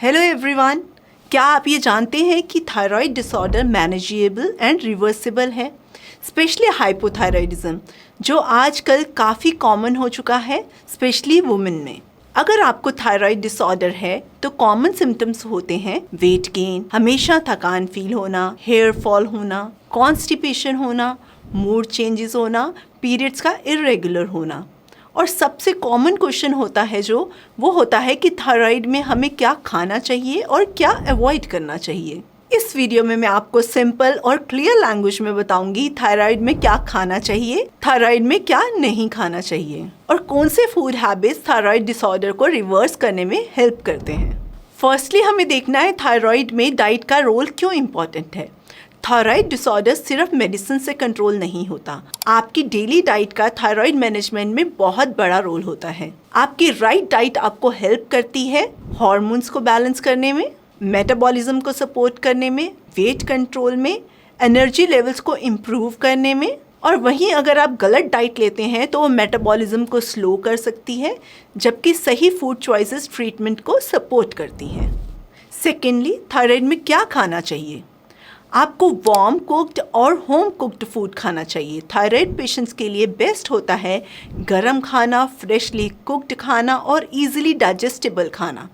Hello everyone, क्या आप ये जानते हैं कि thyroid disorder manageable and reversible है, स्पेशली हाइपोथायराइडिज्म जो आजकल काफ़ी कॉमन हो चुका है, स्पेशली वुमेन में। अगर आपको थायराइड डिसऑर्डर है तो कॉमन सिम्टम्स होते हैं वेट गेन, हमेशा थकान फील होना, हेयर फॉल होना, कॉन्स्टिपेशन होना, मूड चेंजेस होना, पीरियड्स का इरेगुलर होना। और सबसे कॉमन क्वेश्चन होता है वो होता है कि थायराइड में हमें क्या खाना चाहिए और क्या अवॉइड करना चाहिए। इस वीडियो में मैं आपको सिंपल और क्लियर लैंग्वेज में बताऊंगी थायराइड में क्या खाना चाहिए, थायराइड में क्या नहीं खाना चाहिए और कौन से फूड हैबिट्स थायराइड डिसऑर्डर को रिवर्स करने में हेल्प करते हैं। फर्स्टली हमें देखना है थायराइड में डाइट का रोल क्यों इम्पॉर्टेंट है। थायराइड डिसऑर्डर सिर्फ मेडिसिन से कंट्रोल नहीं होता, आपकी डेली डाइट का थायराइड मैनेजमेंट में बहुत बड़ा रोल होता है। आपकी राइट डाइट आपको हेल्प करती है हार्मोन्स को बैलेंस करने में, मेटाबॉलिज्म को सपोर्ट करने में, वेट कंट्रोल में, एनर्जी लेवल्स को इम्प्रूव करने में। और वहीं अगर आप गलत डाइट लेते हैं तो वो मेटाबॉलिज्म को स्लो कर सकती है, जबकि सही फूड चॉइसेस ट्रीटमेंट को सपोर्ट करती हैं। सेकेंडली, थायराइड में क्या खाना चाहिए। आपको वार्म कुक्ड और होम कुक्ड फूड खाना चाहिए। थायराइड पेशेंट्स के लिए बेस्ट होता है गरम खाना, फ्रेशली कुक्ड खाना और इजीली डाइजेस्टेबल खाना,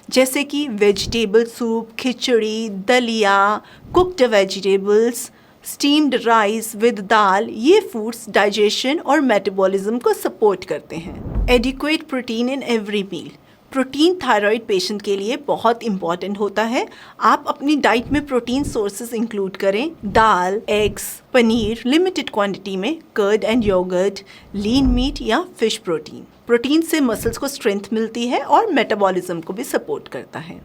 जैसे कि वेजिटेबल सूप, खिचड़ी, दलिया, cooked vegetables, steamed rice with दाल। ये फूड्स डाइजेशन और मेटाबॉलिज्म को सपोर्ट करते हैं। Adequate protein in every meal. Protein thyroid patient के लिए बहुत इंपॉर्टेंट होता है। आप अपनी डाइट में प्रोटीन सोर्सेज इंक्लूड करें, दाल, एग्स, पनीर, लिमिटेड क्वांटिटी में curd and yogurt, lean meat या फिश प्रोटीन। प्रोटीन से मसल्स को स्ट्रेंथ मिलती है और मेटाबॉलिज्म को भी सपोर्ट करता है।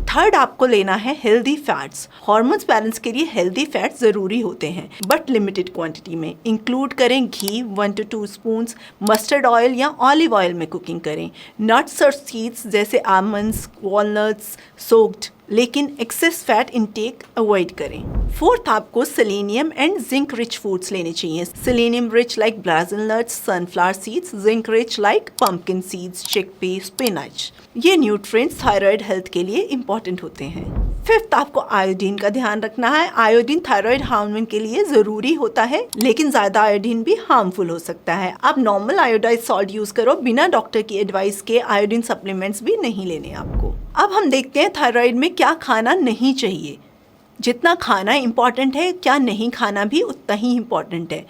थर्ड, आपको लेना है हेल्दी फैट्स। हार्मोन्स बैलेंस के लिए हेल्दी फैट्स ज़रूरी होते हैं, बट लिमिटेड क्वांटिटी में। इंक्लूड करें घी 1 to 2 स्पून्स, मस्टर्ड ऑयल या ऑलिव ऑयल में कुकिंग करें, नट्स और सीड्स जैसे आलमंड्स, वॉलनट्स सोक्ड, लेकिन एक्सेस फैट इनटेक अवॉइड करें। फोर्थ, आपको selenium and zinc rich foods लेने चाहिए। Selenium rich like Brazil nuts, sunflower seeds, zinc rich like pumpkin seeds, chickpea, spinach. ये न्यूट्रिएंट्स थायराइड हेल्थ के लिए important होते हैं। फिफ्थ, आपको आयोडीन का ध्यान रखना है। आयोडीन थायराइड हार्मोन के लिए ज़रूरी होता है, लेकिन ज़्यादा आयोडीन भी हार्मफुल हो सकता है। आप नॉर्मल आयोडाइज सॉल्ट यूज़ करो, बिना डॉक्टर की एडवाइस के आयोडीन सप्लीमेंट्स भी नहीं लेने आपको। अब हम देखते हैं थायराइड में क्या खाना नहीं चाहिए। जितना खाना इम्पॉर्टेंट है, क्या नहीं खाना भी उतना ही इम्पॉर्टेंट है।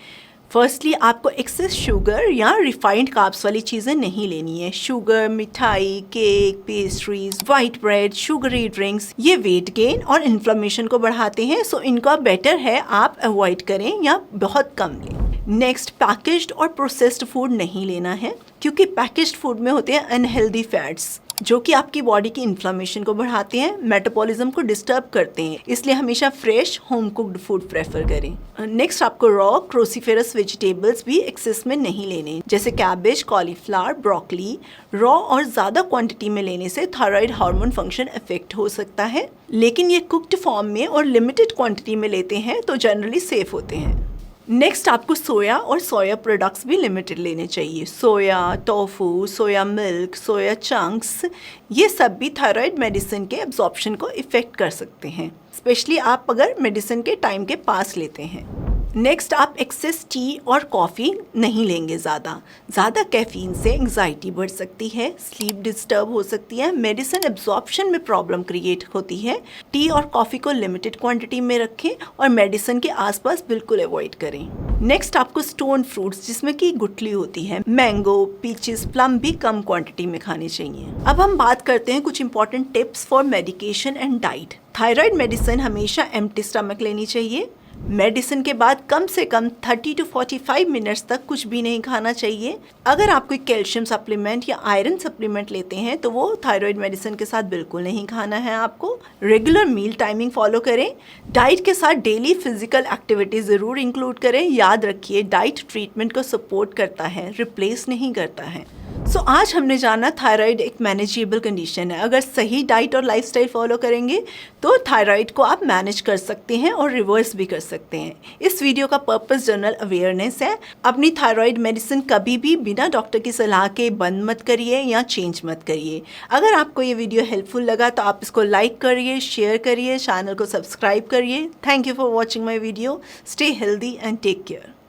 फर्स्टली, आपको एक्सेस शुगर या रिफाइंड कार्ब्स वाली चीज़ें नहीं लेनी है। शुगर, मिठाई, cake, pastries, white bread, sugary drinks, ये वेट गेन और इन्फ्लेमेशन को बढ़ाते हैं, सो इनका बेटर है आप अवॉइड करें या बहुत कम लें। नेक्स्ट, पैकेज्ड और प्रोसेस्ड फूड नहीं लेना है, क्योंकि पैकेज्ड फूड में होते हैं अनहेल्दी फैट्स जो कि आपकी बॉडी की इन्फ्लेमेशन को बढ़ाते हैं, मेटाबॉलिज्म को डिस्टर्ब करते हैं। इसलिए हमेशा fresh home cooked food prefer करें। नेक्स्ट, आपको रॉ क्रोसीफेरस वेजिटेबल्स भी एक्सेस में नहीं लेने, जैसे कैबेज, कॉलीफ्लावर, ब्रोकली। रॉ और ज़्यादा क्वांटिटी में लेने से थायराइड हार्मोन फंक्शन इफेक्ट हो सकता है, लेकिन ये कुक्ड फॉर्म में और लिमिटेड क्वांटिटी में लेते हैं तो जनरली सेफ होते हैं। नेक्स्ट, आपको सोया और सोया प्रोडक्ट्स भी लिमिटेड लेने चाहिए। Soya, tofu, soya milk, soya chunks, ये सब भी थायराइड मेडिसिन के एब्जॉर्प्शन को इफ़ेक्ट कर सकते हैं, स्पेशली आप अगर मेडिसिन के टाइम के पास लेते हैं। नेक्स्ट, आप एक्सेस टी और कॉफ़ी नहीं लेंगे। ज़्यादा कैफ़ीन से एंग्जाइटी बढ़ सकती है, स्लीप डिस्टर्ब हो सकती है, मेडिसिन एब्जॉर्प्शन में प्रॉब्लम क्रिएट होती है। टी और कॉफ़ी को लिमिटेड क्वांटिटी में रखें और मेडिसिन के आसपास बिल्कुल अवॉइड करें। नेक्स्ट, आपको स्टोन फ्रूट्स जिसमें कि गुठली होती है, मैंगो, पीचेस, प्लम भी कम क्वांटिटी में खाने चाहिए। अब हम बात करते हैं कुछ important tips for medication and diet. Thyroid medicine हमेशा एम्प्टी स्टमक लेनी चाहिए। मेडिसिन के बाद कम से कम 30 to 45 मिनट्स तक कुछ भी नहीं खाना चाहिए। अगर आप कोई कैल्शियम सप्लीमेंट या आयरन सप्लीमेंट लेते हैं तो वो थायराइड मेडिसिन के साथ बिल्कुल नहीं खाना है आपको। रेगुलर मील टाइमिंग फॉलो करें। डाइट के साथ डेली फिजिकल एक्टिविटी ज़रूर इंक्लूड करें। याद रखिए, डाइट ट्रीटमेंट को सपोर्ट करता है, रिप्लेस नहीं करता है। सो आज हमने जाना थायराइड एक मैनेजेबल कंडीशन है। अगर सही डाइट और लाइफस्टाइल फॉलो करेंगे तो थायराइड को आप मैनेज कर सकते हैं और रिवर्स भी कर सकते हैं। इस वीडियो का पर्पस जनरल अवेयरनेस है। अपनी थायराइड मेडिसिन कभी भी बिना डॉक्टर की सलाह के बंद मत करिए या चेंज मत करिए। अगर आपको ये वीडियो हेल्पफुल लगा तो आप इसको लाइक करिए, शेयर करिए, चैनल को सब्सक्राइब करिए। Thank you for watching my video. Stay healthy and take care.